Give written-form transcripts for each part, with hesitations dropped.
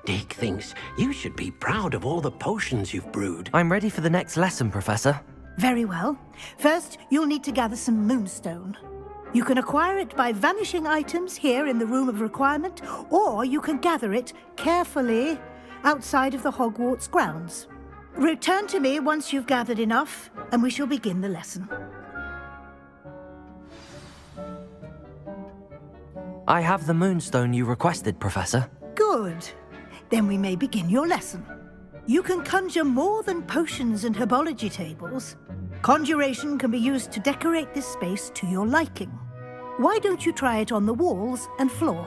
Dick thinks you should be proud of all the potions you've brewed. I'm ready for the next lesson, Professor. Very well. First, you'll need to gather some moonstone. You can acquire it by vanishing items here in the Room of Requirement, or you can gather it carefully outside of the Hogwarts grounds. Return to me once you've gathered enough, and we shall begin the lesson. I have the moonstone you requested, Professor. Good. Then we may begin your lesson. You can conjure more than potions and herbology tables. Conjuration can be used to decorate this space to your liking. Why don't you try it on the walls and floor?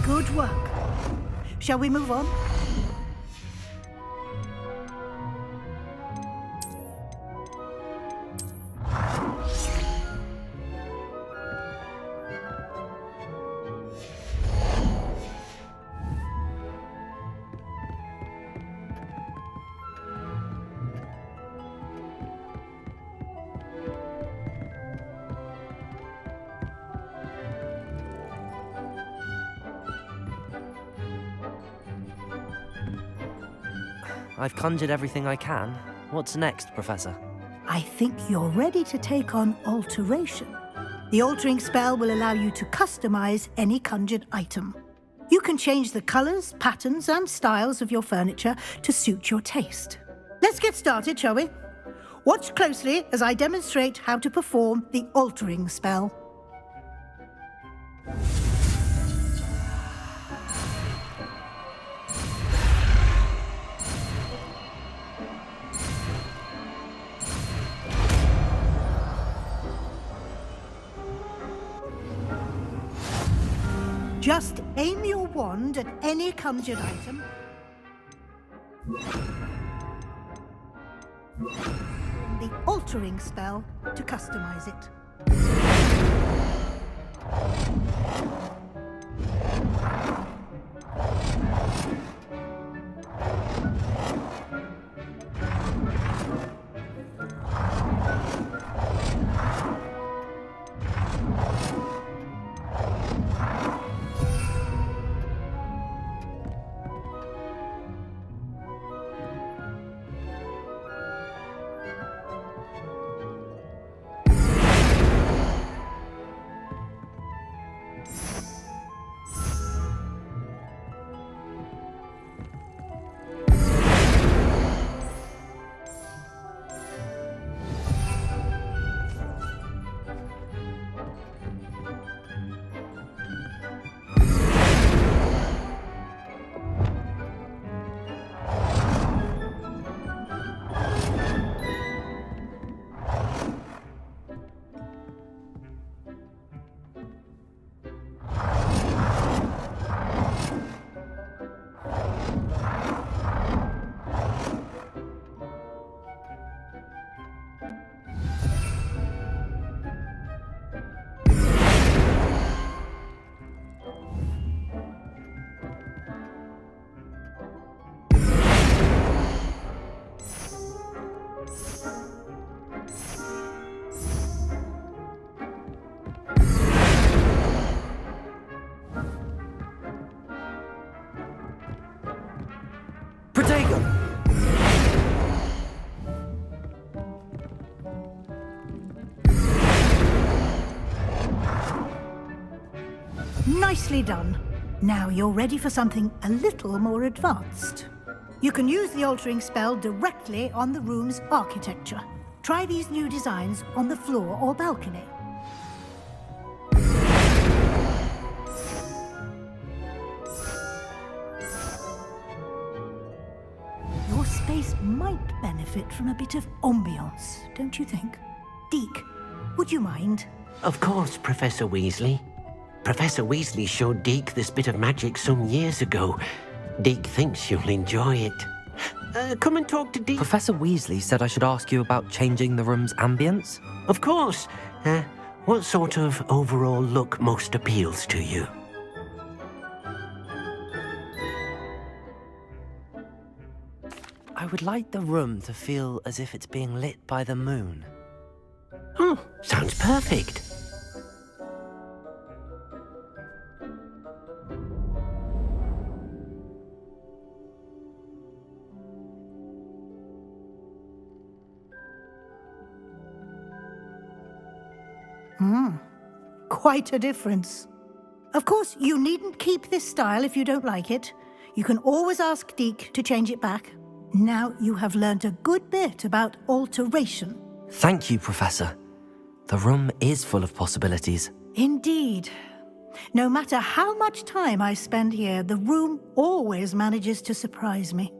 Good work. Shall we move on? I've conjured everything I can. What's next, Professor? I think you're ready to take on alteration. The altering spell will allow you to customize any conjured item. You can change the colors, patterns, and styles of your furniture to suit your taste. Let's get started, shall we? Watch closely as I demonstrate how to perform the altering spell. Just aim your wand at any conjured item. The altering spell to customize it. Protagon! Nicely done. Now you're ready for something a little more advanced. You can use the altering spell directly on the room's architecture. Try these new designs on the floor or balcony. Your space might benefit from a bit of ambiance, don't you think? Deke, would you mind? Of course, Professor Weasley. Professor Weasley showed Deke this bit of magic some years ago. Deke thinks you'll enjoy it. Come and talk to Deke. Professor Weasley said I should ask you about changing the room's ambience. Of course. What sort of overall look most appeals to you? I would like the room to feel as if it's being lit by the moon. Oh, sounds perfect. Quite a difference. Of course, you needn't keep this style if you don't like it. You can always ask Deke to change it back. Now you have learned a good bit about alteration. Thank you, Professor. The room is full of possibilities. Indeed. No matter how much time I spend here, the room always manages to surprise me.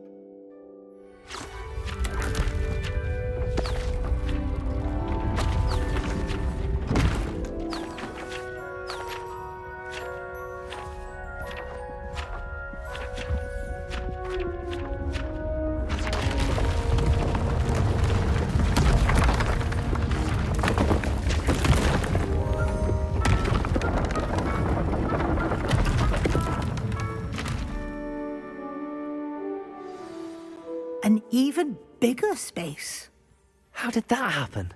An even bigger space. How did that happen?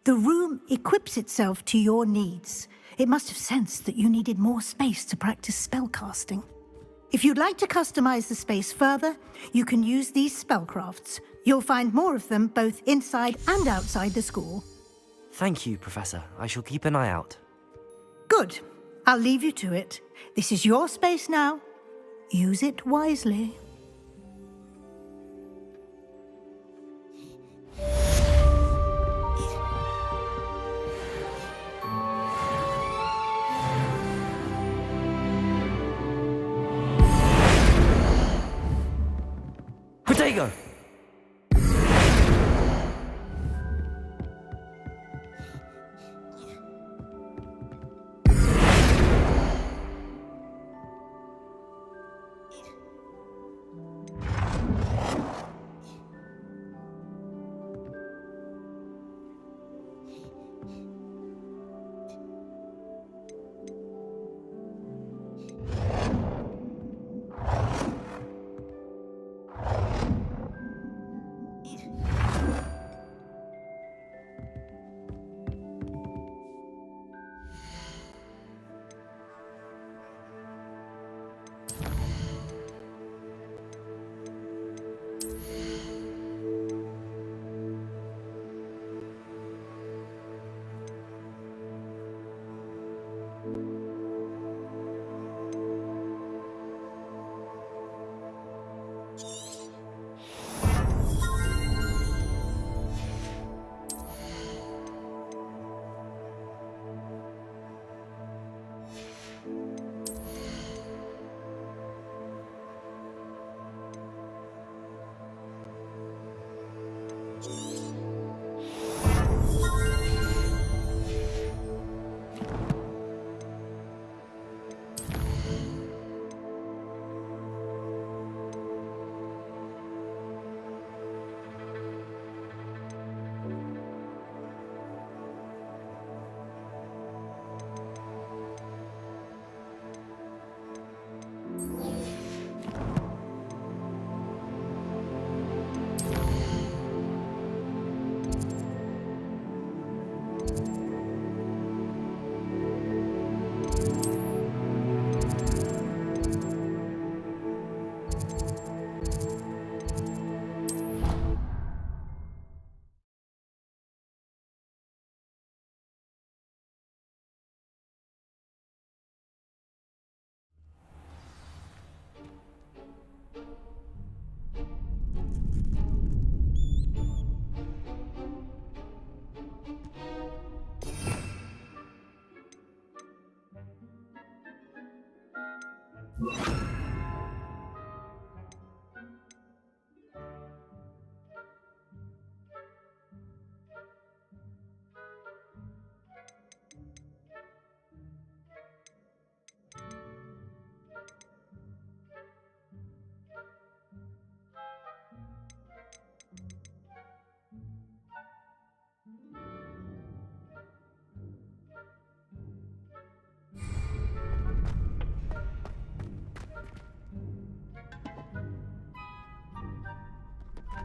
The room equips itself to your needs. It must have sensed that you needed more space to practice spellcasting. If you'd like to customize the space further, you can use these spellcrafts. You'll find more of them both inside and outside the school. Thank you, Professor. I shall keep an eye out. Good. I'll leave you to it. This is your space now. Use it wisely. Diagon!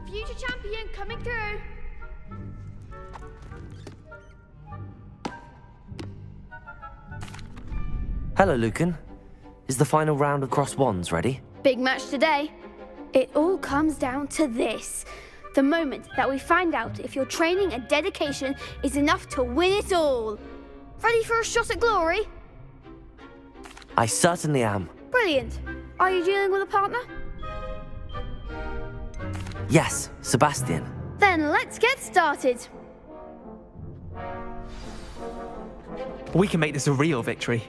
Future champion coming through. Hello, Lucan. Is the final round of cross wands ready? Big match today. It all comes down to this. The moment that we find out if your training and dedication is enough to win it all. Ready for a shot at glory? I certainly am. Brilliant. Are you dealing with a partner? Yes, Sebastian. Then let's get started. We can make this a real victory.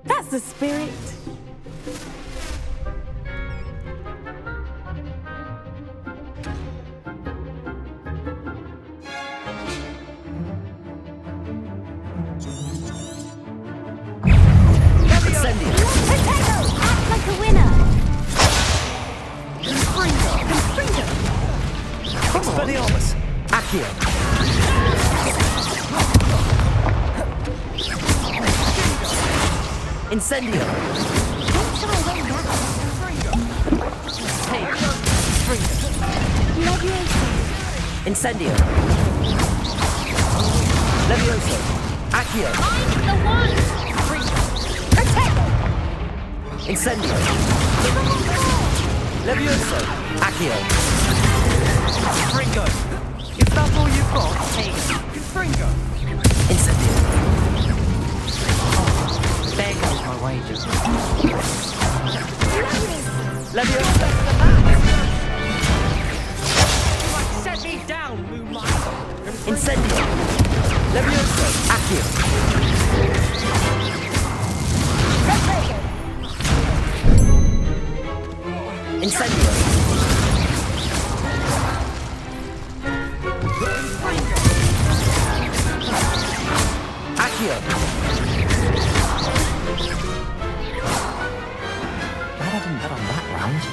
That's the spirit. Potato! Act like a winner! Confringo! Expelliarmus! Accio! Incendio! Don't shy away now. Hey! Confringo! Levioso! Incendio! Levioso! Accio! I'm the one! Potato! Incendio! Give them a call! Levioso! Accio! Confringo! Is that all you've got? Hey, Confringo! Incendio! There goes my wages. Levioso! Set me down, Moonlight! Incendio! Levioso! Accio! Incendio! Accio! Glad I didn't bet on that round.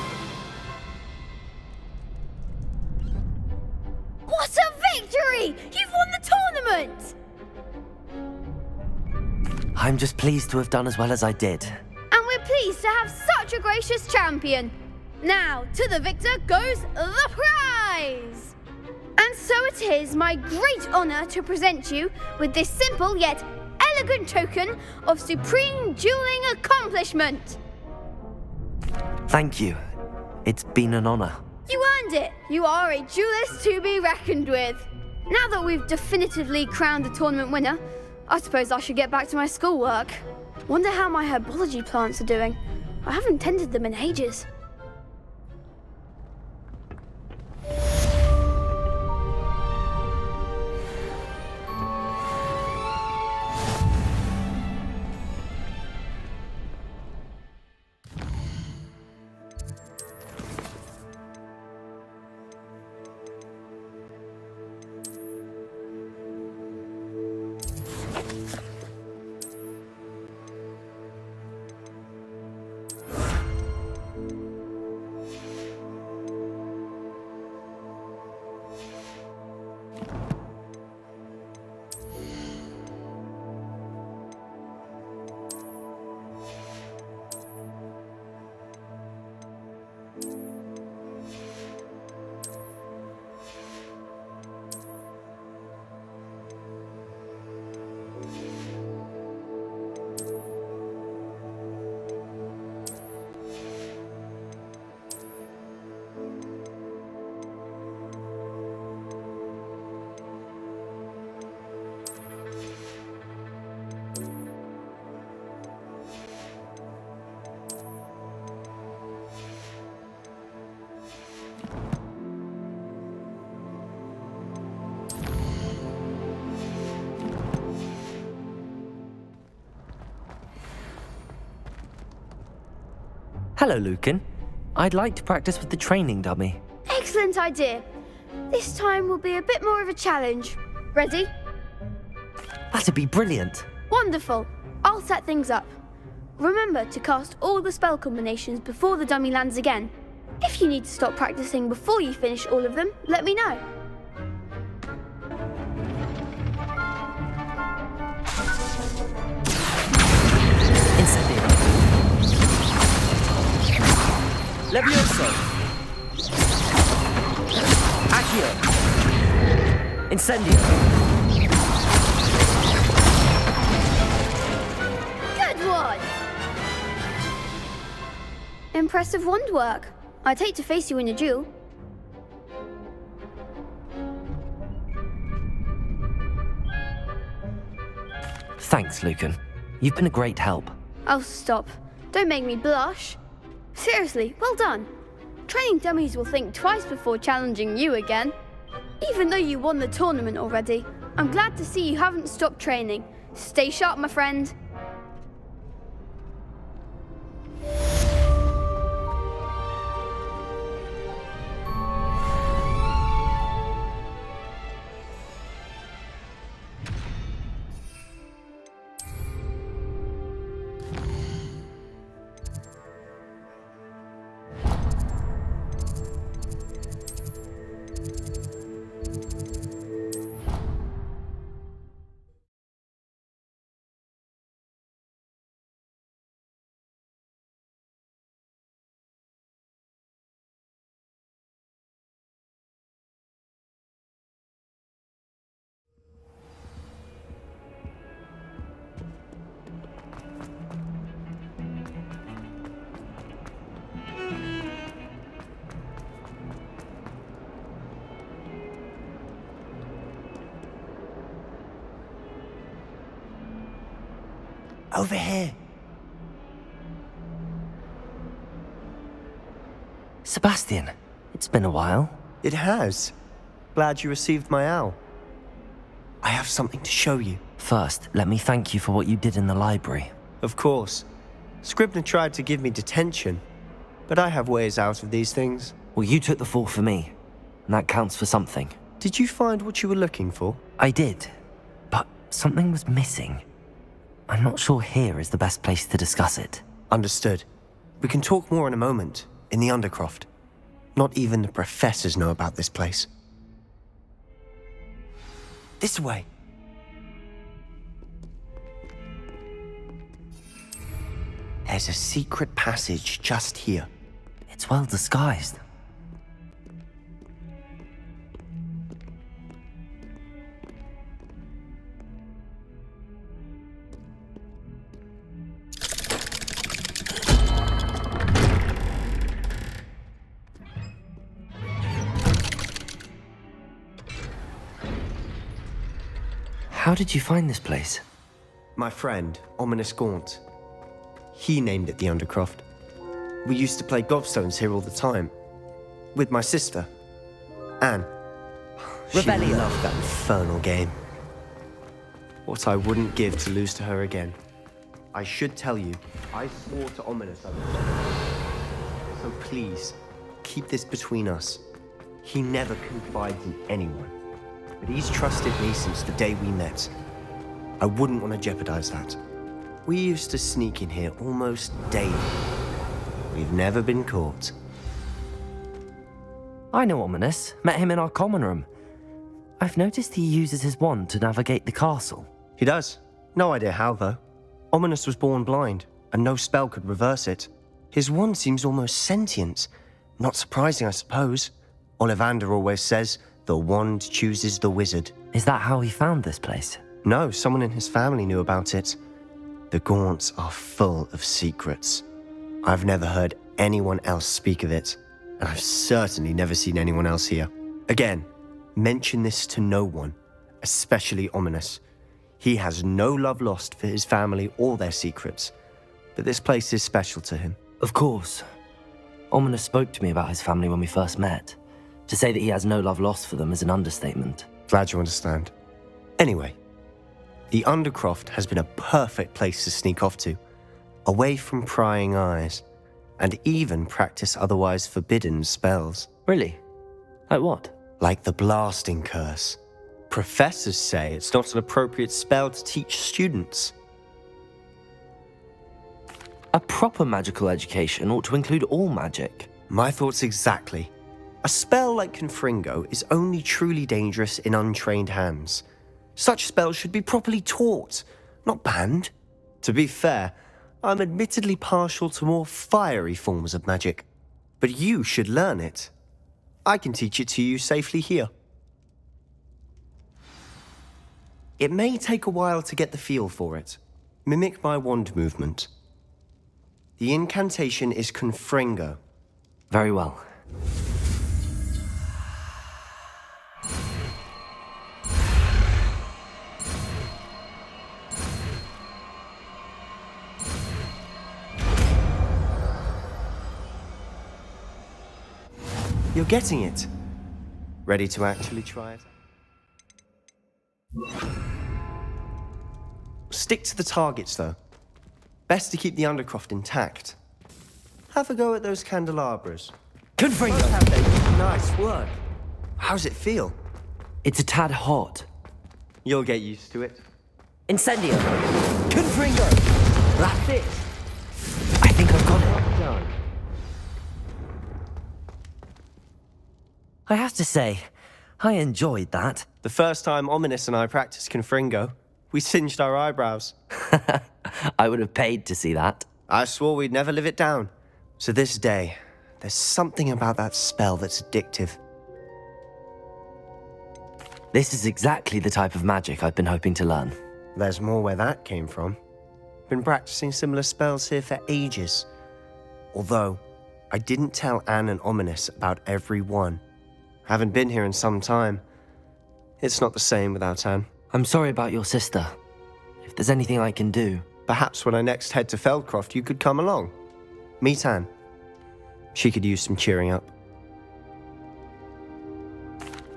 What a victory! You've won the tournament! I'm just pleased to have done as well as I did. And we're pleased to have such a gracious champion. Now, to the victor goes the prize! And so it is my great honour to present you with this simple yet elegant token of supreme dueling accomplishment. Thank you. It's been an honor. You earned it. You are a duelist to be reckoned with. Now that we've definitively crowned the tournament winner, I suppose I should get back to my schoolwork. Wonder how my herbology plants are doing. I haven't tended them in ages. Hello, Lucan. I'd like to practice with the training dummy. Excellent idea. This time will be a bit more of a challenge. Ready? That'd be brilliant. Wonderful. I'll set things up. Remember to cast all the spell combinations before the dummy lands again. If you need to stop practicing before you finish all of them, let me know. Incendio. Levioso. Accio. Incendio. Good one! Impressive wand work. I'd hate to face you in a duel. Thanks, Lucan. You've been a great help. Oh, stop. Don't make me blush. Seriously, well done. Training dummies will think twice before challenging you again. Even though you won the tournament already, I'm glad to see you haven't stopped training. Stay sharp, my friend. Over here. Sebastian, it's been a while. It has. Glad you received my owl. I have something to show you. First, let me thank you for what you did in the library. Of course. Scribner tried to give me detention, but I have ways out of these things. Well, you took the fall for me, and that counts for something. Did you find what you were looking for? I did, but something was missing. I'm not sure here is the best place to discuss it. Understood. We can talk more in a moment, in the Undercroft. Not even the professors know about this place. This way. There's a secret passage just here. It's well disguised. How did you find this place? My friend, Ominous Gaunt. He named it the Undercroft. We used to play gobstones here all the time. With my sister, Anne. She Rebellion. loved that infernal game. What I wouldn't give to lose to her again. I should tell you, I swore to Ominous I would. So please, keep this between us. He never confides in anyone. But he's trusted me since the day we met. I wouldn't want to jeopardize that. We used to sneak in here almost daily. We've never been caught. I know Ominous. Met him in our common room. I've noticed he uses his wand to navigate the castle. He does. No idea how, though. Ominous was born blind, and no spell could reverse it. His wand seems almost sentient. Not surprising, I suppose. Ollivander always says, the wand chooses the wizard. Is that how he found this place? No, someone in his family knew about it. The Gaunts are full of secrets. I've never heard anyone else speak of it, and I've certainly never seen anyone else here. Again, mention this to no one, especially Ominous. He has no love lost for his family or their secrets, but this place is special to him. Of course. Ominous spoke to me about his family when we first met. To say that he has no love lost for them is an understatement. Glad you understand. Anyway, the Undercroft has been a perfect place to sneak off to, away from prying eyes. and even practice otherwise forbidden spells. Really? Like what? Like the blasting curse. Professors say it's not an appropriate spell to teach students. A proper magical education ought to include all magic. My thoughts exactly. A spell like Confringo is only truly dangerous in untrained hands. Such spells should be properly taught, not banned. To be fair, I'm admittedly partial to more fiery forms of magic, but you should learn it. I can teach it to you safely here. It may take a while to get the feel for it. Mimic my wand movement. The incantation is Confringo. Very well. You're getting it. Ready to actually try it? Stick to the targets, though. Best to keep the undercroft intact. Have a go at those candelabras. Confringo! Nice work. How's it feel? It's a tad hot. You'll get used to it. Incendio! Confringo! That's it! I think I've got it. Done. I have to say, I enjoyed that. The first time Ominous and I practiced Confringo, we singed our eyebrows. I would have paid to see that. I swore we'd never live it down. So this day, there's something about that spell that's addictive. This is exactly the type of magic I've been hoping to learn. There's more where that came from. Been practicing similar spells here for ages. Although, I didn't tell Anne and Ominous about every one. Haven't been here in some time. It's not the same without Anne. I'm sorry about your sister. If there's anything I can do... Perhaps when I next head to Feldcroft, you could come along. Meet Anne. She could use some cheering up.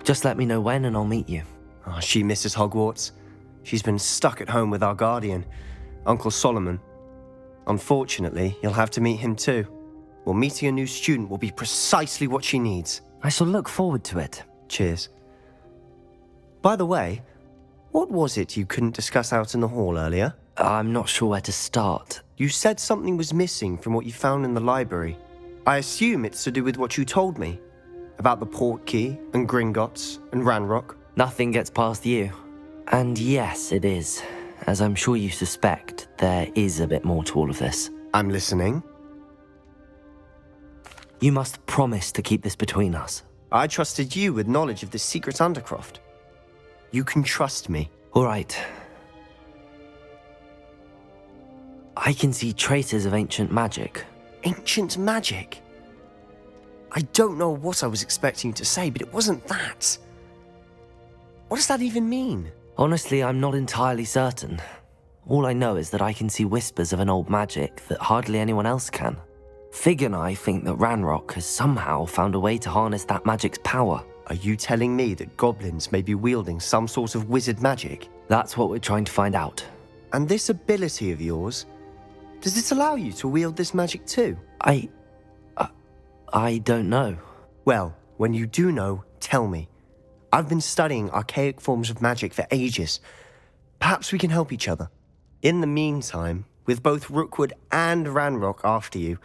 Just let me know when and I'll meet you. Oh, she misses Hogwarts. She's been stuck at home with our guardian, Uncle Solomon. Unfortunately, you'll have to meet him too. Well, meeting a new student will be precisely what she needs. I shall look forward to it. Cheers. By the way, what was it you couldn't discuss out in the hall earlier? I'm not sure where to start. You said something was missing from what you found in the library. I assume it's to do with what you told me. About the Portkey, and Gringotts, and Ranrock. Nothing gets past you. And yes, it is. As I'm sure you suspect, there is a bit more to all of this. I'm listening. You must promise to keep this between us. I trusted you with knowledge of the secret Undercroft. You can trust me. All right. I can see traces of ancient magic. Ancient magic? I don't know what I was expecting you to say, but it wasn't that. What does that even mean? Honestly, I'm not entirely certain. All I know is that I can see whispers of an old magic that hardly anyone else can. Fig and I think that Ranrock has somehow found a way to harness that magic's power. Are you telling me that goblins may be wielding some sort of wizard magic? That's what we're trying to find out. And this ability of yours, does it allow you to wield this magic too? I don't know. Well, when you do know, tell me. I've been studying archaic forms of magic for ages. Perhaps we can help each other. In the meantime, with both Rookwood and Ranrock after you,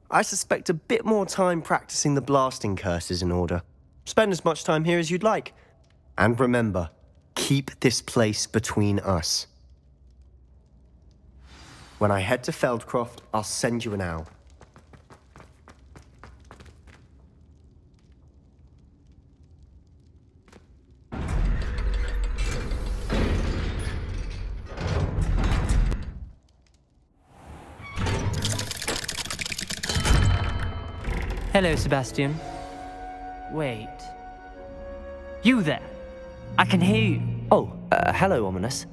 I suspect a bit more time practicing the blasting curse is in order. Spend as much time here as you'd like. And remember, keep this place between us. When I head to Feldcroft, I'll send you an owl. Hello, Sebastian. Wait. You there? I can hear you. Oh, hello, Ominous.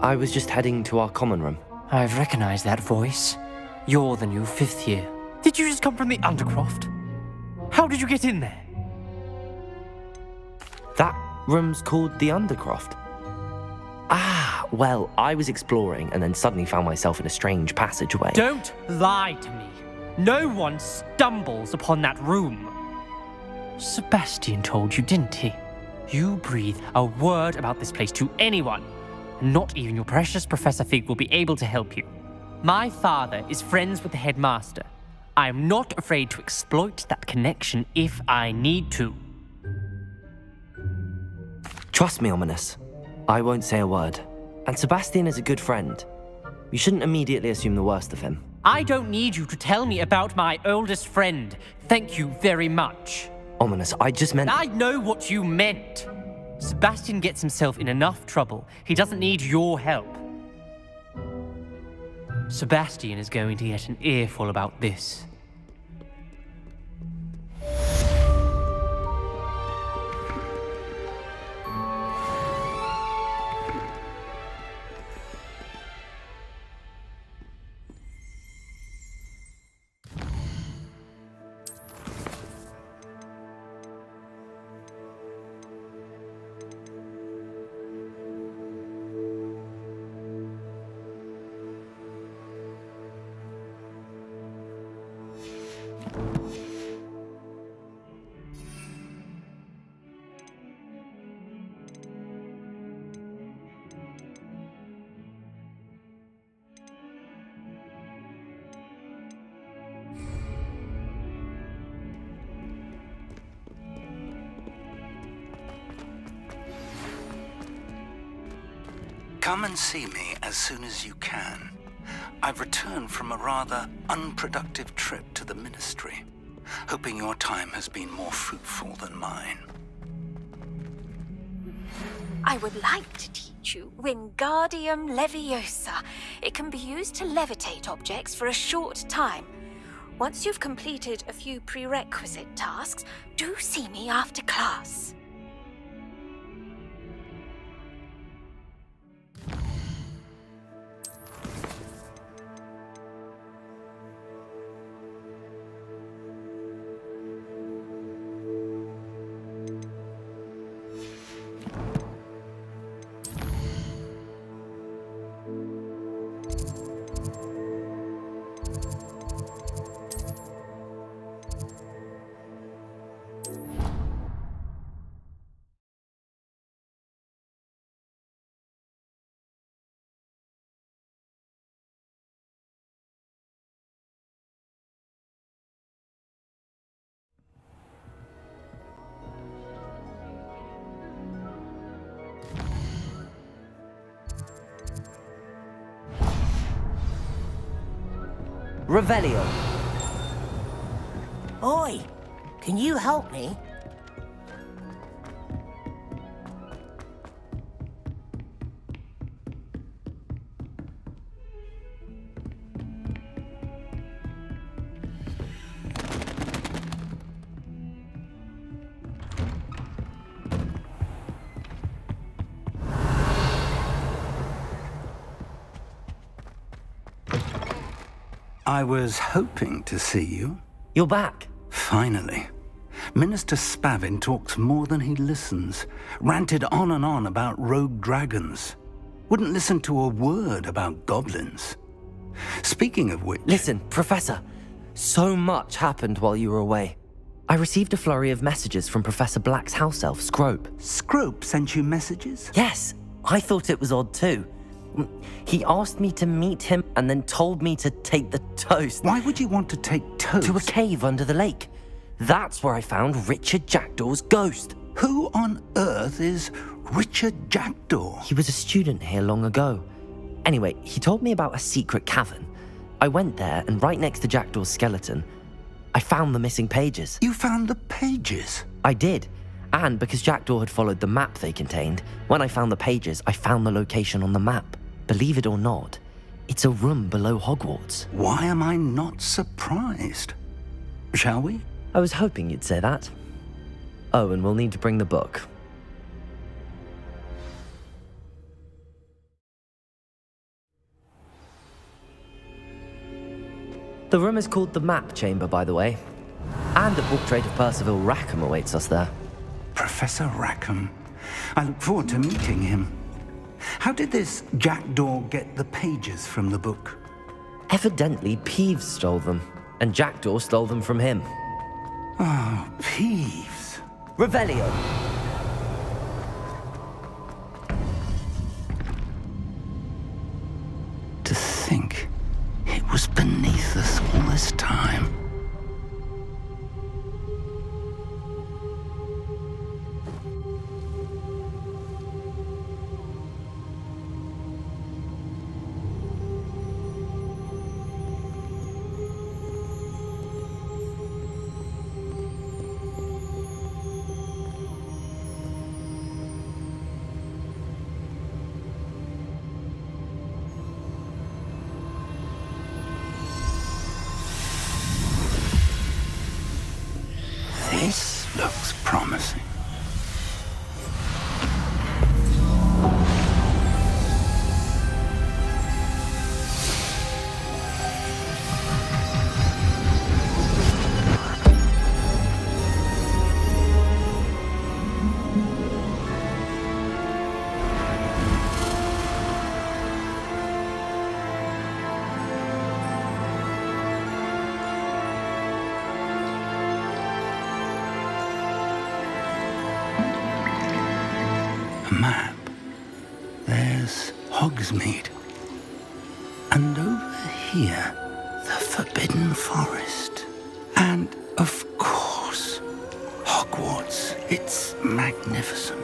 I was just heading to our common room. I've recognized that voice. You're the new 5th year. Did you just come from the Undercroft? How did you get in there? That room's called the Undercroft. Ah, well, I was exploring and then suddenly found myself in a strange passageway. Don't lie to me. No one stumbles upon that room. Sebastian told you, didn't he? You breathe a word about this place to anyone, and not even your precious Professor Fig will be able to help you. My father is friends with the headmaster. I am not afraid to exploit that connection if I need to. Trust me, Ominous. I won't say a word. And Sebastian is a good friend. You shouldn't immediately assume the worst of him. I don't need you to tell me about my oldest friend. Thank you very much. Ominous, I just meant... I know what you meant. Sebastian gets himself in enough trouble. He doesn't need your help. Sebastian is going to get an earful about this. Come and see me as soon as you can. I've returned from a rather unproductive trip to the Ministry, hoping your time has been more fruitful than mine. I would like to teach you Wingardium Leviosa. It can be used to levitate objects for a short time. Once you've completed a few prerequisite tasks, do see me after class. Revelio. Oi, can you help me? I was hoping to see you. You're back. Finally. Minister Spavin talks more than he listens. Ranted on and on about rogue dragons. Wouldn't listen to a word about goblins. Speaking of which... Listen, Professor. So much happened while you were away. I received a flurry of messages from Professor Black's house elf, Scrope. Scrope sent you messages? Yes, I thought it was odd too. He asked me to meet him and then told me to take the toast. Why would you want to take toast? To a cave under the lake. That's where I found Richard Jackdaw's ghost. Who on earth is Richard Jackdaw? He was a student here long ago. Anyway, he told me about a secret cavern. I went there, and right next to Jackdaw's skeleton, I found the missing pages. You found the pages? I did. And because Jackdaw had followed the map they contained, when I found the pages, I found the location on the map. Believe it or not, it's a room below Hogwarts. Why am I not surprised? Shall we? I was hoping you'd say that. Oh, and we'll need to bring the book. The room is called the Map Chamber, by the way. And a portrait of Percival Rackham awaits us there. Professor Rackham. I look forward to meeting him. How did this Jackdaw get the pages from the book? Evidently, Peeves stole them. and Jackdaw stole them from him. Oh, Peeves. Revelio. To think it was beneath us all this time. This looks promising. A map. There's Hogsmeade. And over here, the Forbidden Forest. And, of course, Hogwarts. It's magnificent.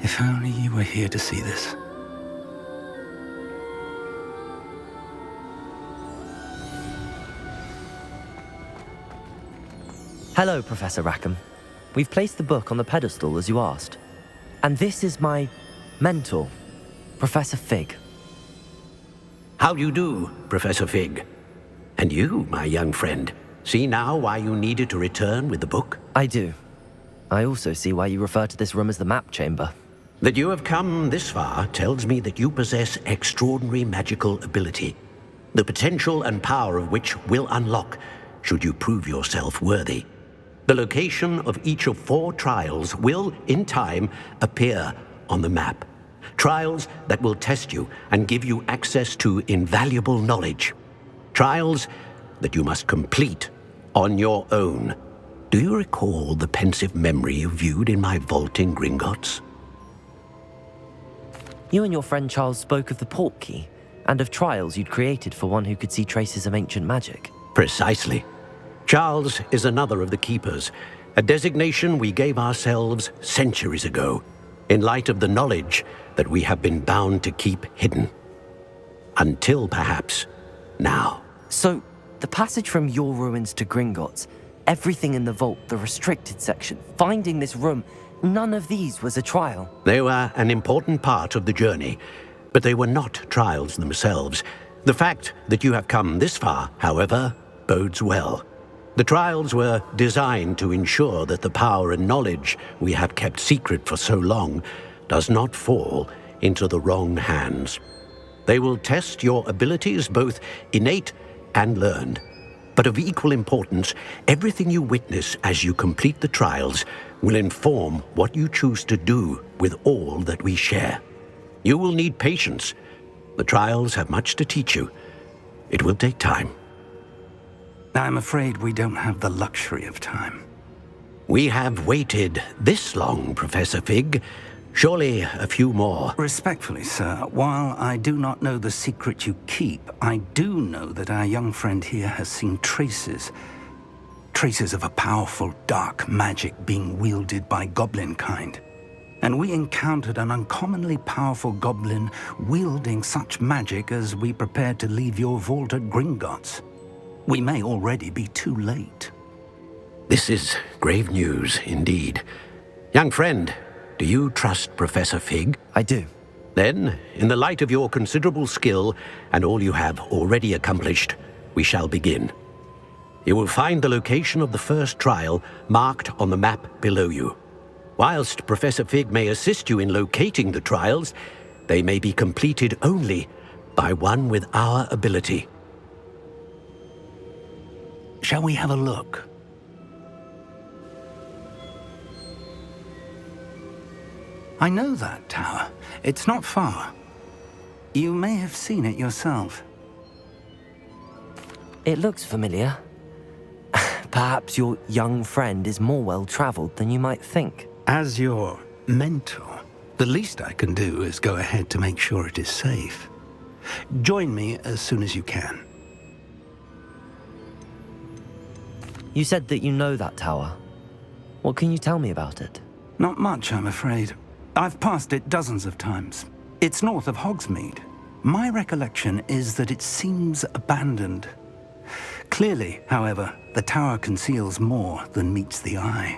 If only you were here to see this. Hello, Professor Rackham. We've placed the book on the pedestal as you asked. And this is my mentor, Professor Fig. How do you do, Professor Fig? And you, my young friend, see now why you needed to return with the book? I do. I also see why you refer to this room as the map chamber. That you have come this far tells me that you possess extraordinary magical ability, the potential and power of which will unlock should you prove yourself worthy. The location of each of 4 trials will, in time, appear on the map. Trials that will test you and give you access to invaluable knowledge. Trials that you must complete on your own. Do you recall the pensive memory you viewed in my vault in Gringotts? You and your friend Charles spoke of the portkey and of trials you'd created for one who could see traces of ancient magic. Precisely. Charles is another of the Keepers, a designation we gave ourselves centuries ago, in light of the knowledge that we have been bound to keep hidden. Until, perhaps, now. So, the passage from your ruins to Gringotts, everything in the vault, the restricted section, finding this room, none of these was a trial. They were an important part of the journey, but they were not trials themselves. The fact that you have come this far, however, bodes well. The trials were designed to ensure that the power and knowledge we have kept secret for so long does not fall into the wrong hands. They will test your abilities, both innate and learned. But of equal importance, everything you witness as you complete the trials will inform what you choose to do with all that we share. You will need patience. The trials have much to teach you. It will take time. I'm afraid we don't have the luxury of time. We have waited this long, Professor Fig. Surely a few more. Respectfully, sir, while I do not know the secret you keep, I do know that our young friend here has seen traces of a powerful dark magic being wielded by goblin kind. And we encountered an uncommonly powerful goblin wielding such magic as we prepared to leave your vault at Gringotts. We may already be too late. This is grave news indeed. Young friend, do you trust Professor Fig? I do. Then, in the light of your considerable skill and all you have already accomplished, we shall begin. You will find the location of the first trial marked on the map below you. Whilst Professor Fig may assist you in locating the trials, they may be completed only by one with our ability. Shall we have a look? I know that tower. It's not far. You may have seen it yourself. It looks familiar. Perhaps your young friend is more well-traveled than you might think. As your mentor, the least I can do is go ahead to make sure it is safe. Join me as soon as you can. You said that you know that tower. What can you tell me about it? Not much, I'm afraid. I've passed it dozens of times. It's north of Hogsmeade. My recollection is that it seems abandoned. Clearly, however, the tower conceals more than meets the eye.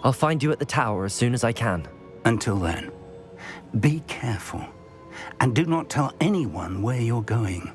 I'll find you at the tower as soon as I can. Until then, be careful, and do not tell anyone where you're going.